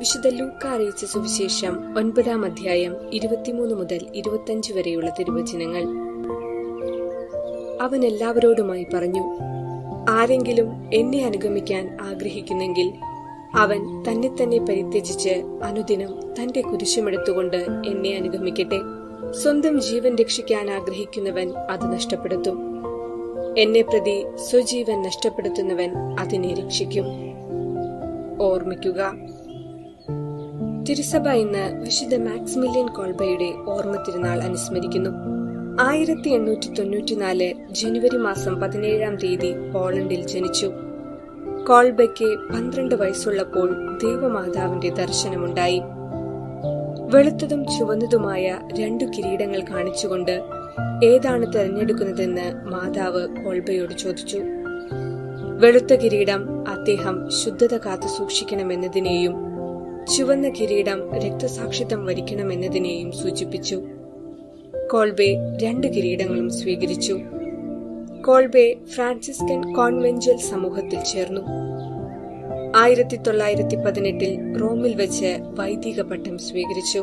വിശുദ്ധ ലൂക്ക അറിയിച്ച സുവിശേഷം 9-ാം അധ്യായം 23 മുതൽ 25 വരെയുള്ള തിരുവചനങ്ങൾ. അവൻ എല്ലാവരോടുമായി പറഞ്ഞു, ആരെങ്കിലും എന്നെ അനുഗമിക്കാൻ ആഗ്രഹിക്കുന്നെങ്കിൽ അവൻ തന്നെ തന്നെ പരിത്യജിച്ച് അനുദിനം തന്റെ കുരിശുമെടുത്തുകൊണ്ട് എന്നെ അനുഗമിക്കട്ടെ. സ്വന്തം ജീവൻ രക്ഷിക്കാൻ ആഗ്രഹിക്കുന്നവൻ അത് നഷ്ടപ്പെടുത്തും. എന്നെ പ്രതി സ്വജീവൻ നഷ്ടപ്പെടുത്തുന്നവൻ അതിനെ രക്ഷിക്കും. ഓർമ്മിക്കുക, തിരുസഭ ഇന്ന് വിശുദ്ധ മാക്സിമിലിയൻ കോൾബയുടെ ഓർമ്മ തിരുനാൾ അനുസ്മരിക്കുന്നു. 1894 ജനുവരി മാസം 17-ാം തീയതി പോളണ്ടിൽ ജനിച്ചു. കോൾബയ്ക്ക് 12 വയസ്സുള്ളപ്പോൾ ദൈവമാതാവിന്റെ ദർശനമുണ്ടായി. വെളുത്തതും ചുവന്നതുമായ 2 കിരീടങ്ങൾ കാണിച്ചുകൊണ്ട് ഏതാണ് തെരഞ്ഞെടുക്കുന്നതെന്ന് മാതാവ് കോൾബയോട് ചോദിച്ചു. വെളുത്ത കിരീടം അദ്ദേഹം ശുദ്ധത കാത്തു സൂക്ഷിക്കണമെന്നതിനെയും ചുവന്ന കിരീടം രക്തസാക്ഷിത്വം വരിക്കണമെന്നതിനെയും സൂചിപ്പിച്ചു. കോൾബെ 2 കിരീടങ്ങളും സ്വീകരിച്ചു. കോൾബെ ഫ്രാൻസിസ്കൻ കോൺവെന്റ്വൽ സമൂഹത്തിൽ ചേർന്നു. 1918 റോമിൽ വെച്ച് വൈദിക പട്ടം സ്വീകരിച്ചു.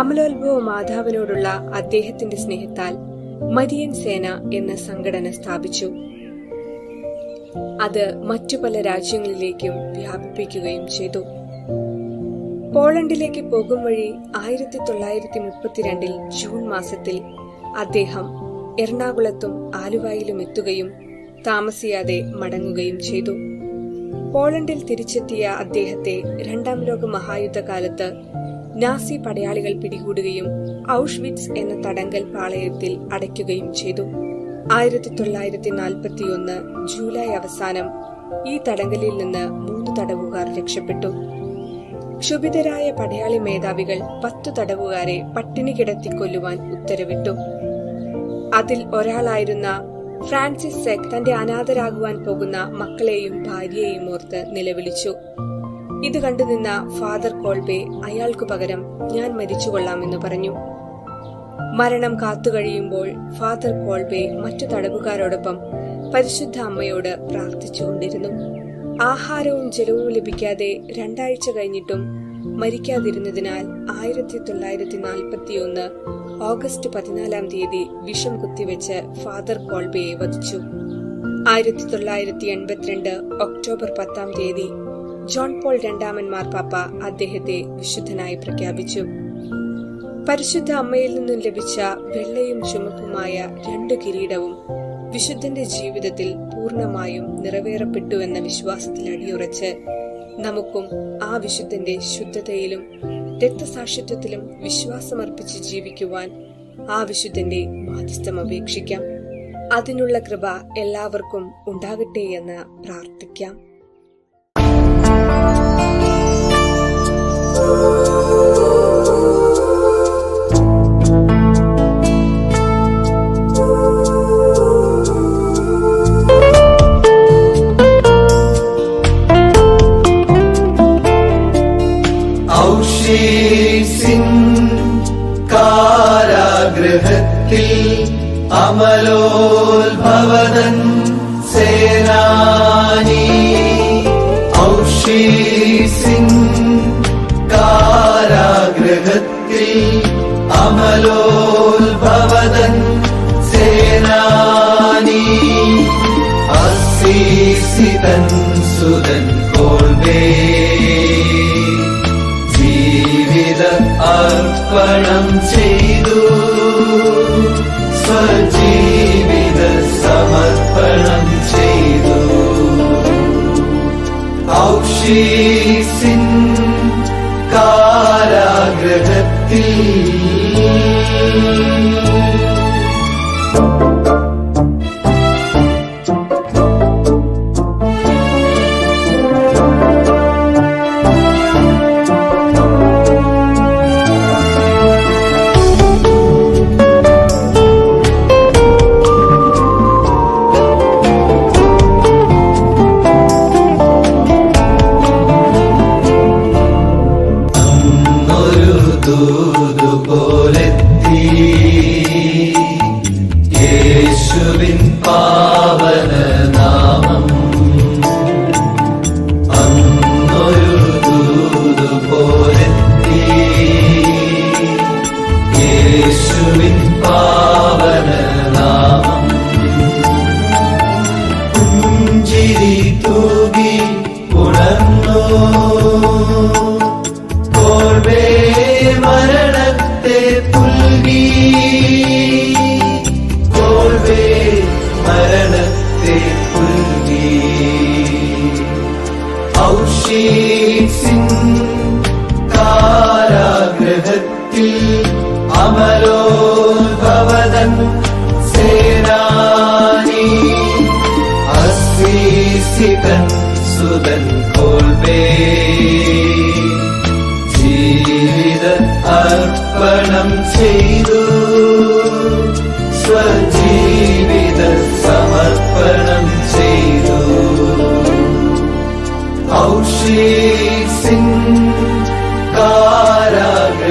അമലോത്ഭവ മാതാവിനോടുള്ള അദ്ദേഹത്തിന്റെ സ്നേഹത്താൽ മരിയൻ സേന എന്ന സംഘടന സ്ഥാപിച്ചു. അത് മറ്റു പല രാജ്യങ്ങളിലേക്കും വ്യാപിപ്പിക്കുകയും ചെയ്തു. പോളണ്ടിലേക്ക് പോകും വഴി 1932 ജൂൺ മാസത്തിൽ അദ്ദേഹം എറണാകുളത്തും ആലുവായിലും എത്തുകയും താമസിയാതെ മടങ്ങുകയും ചെയ്തു. പോളണ്ടിൽ തിരിച്ചെത്തിയ അദ്ദേഹത്തെ 2-ാം ലോക മഹായുദ്ധകാലത്ത് നാസി പടയാളികൾ പിടികൂടുകയും ഔഷ്വിറ്റ്സ് എന്ന തടങ്കൽ പാളയത്തിൽ അടയ്ക്കുകയും ചെയ്തു. 1941 ജൂലൈ അവസാനം ഈ തടങ്കലിൽ നിന്ന് 3 തടവുകാർ രക്ഷപ്പെട്ടു. ക്ഷുഭിതരായ പടയാളി മേധാവികൾ 10 തടവുകാരെ പട്ടിണി കിടത്തി കൊല്ലുവാൻ ഉത്തരവിട്ടു. അതിൽ ഒരാളായിരുന്ന ഫ്രാൻസിസ് സെക് തന്റെ അനാഥരാകുവാൻ പോകുന്ന മക്കളെയും ഭാര്യയെയും ഓർത്ത് നിലവിളിച്ചു. ഇത് കണ്ടുനിന്ന ഫാദർ കോൾബെ അയാൾക്കു പകരം ഞാൻ മരിച്ചുകൊള്ളാമെന്ന് പറഞ്ഞു. മരണം കാത്തുകഴിയുമ്പോൾ ഫാദർ കോൾബെ മറ്റു തടവുകാരോടൊപ്പം പരിശുദ്ധ അമ്മയോട് പ്രാർത്ഥിച്ചുകൊണ്ടിരുന്നു. ആഹാരവും ജലവും ലഭിക്കാതെ 2 ആഴ്ച കഴിഞ്ഞിട്ടും മരിക്കാതിരുന്നതിനാൽ 1941 ഓഗസ്റ്റ് 14-ാം തീയതി വിഷം കുത്തിവെച്ച് ഫാദർ കോൾബയെ വധിച്ചു. 1982 ഒക്ടോബർ 10-ാം തീയതി ജോൺ പോൾ 2-ാമൻ മാർപ്പാപ്പ അദ്ദേഹത്തെ വിശുദ്ധനായി പ്രഖ്യാപിച്ചു. പരിശുദ്ധ അമ്മയിൽ നിന്നും ലഭിച്ച വെള്ളയും ചുമപ്പുമായ 2 കിരീടവും വിശുദ്ധന്റെ ജീവിതത്തിൽ പൂർണ്ണമായും നിറവേറപ്പെട്ടുവെന്ന വിശ്വാസത്തിൽ അടിയുറച്ച് നമുക്കും ആ വിശുദ്ധന്റെ ശുദ്ധതയിലും രക്തസാക്ഷിത്വത്തിലും വിശ്വാസമർപ്പിച്ച് ജീവിക്കുവാൻ ആ വിശുദ്ധന്റെ മാധ്യസ്ഥം അപേക്ഷിക്കാം. അതിനുള്ള കൃപ എല്ലാവർക്കും ഉണ്ടാകട്ടെ എന്ന് പ്രാർത്ഥിക്കാം. കാരാഗൃഹത്തിൽ അമലോത്ഭവതൻ സേനാനി ഔഷീസിൻ കാരാഗൃഹത്തിൽ അമലോത്ഭവതൻ സേനാനി അസീസിതൻ സുതൻ കോൾബേ അർപ്പണം ചെയ്തു, സ്വജീവിത സമർപ്പണം ചെയ്തു. ഔഷീസിൻ കാരാഗൃഹത്തിൽ ദൂതുപോലെത്തി കോൾവേ മരണത്തെ പുൽകി, കോൾവേ മരണത്തെ പുൽകി. ഔഷീസിൻ കാരാഗൃഹത്തിൽ അമലോദ്ഭവതൻ സേനാനി, അസീസിതൻ സുതൻ കോൾവേ ജീവിത അർപ്പണം ചെയ്തു, സ്വജീവിത സമർപ്പണം ചെയ്തു. ഔഷീസിൻ കാരാഗൃഹത്തിൽ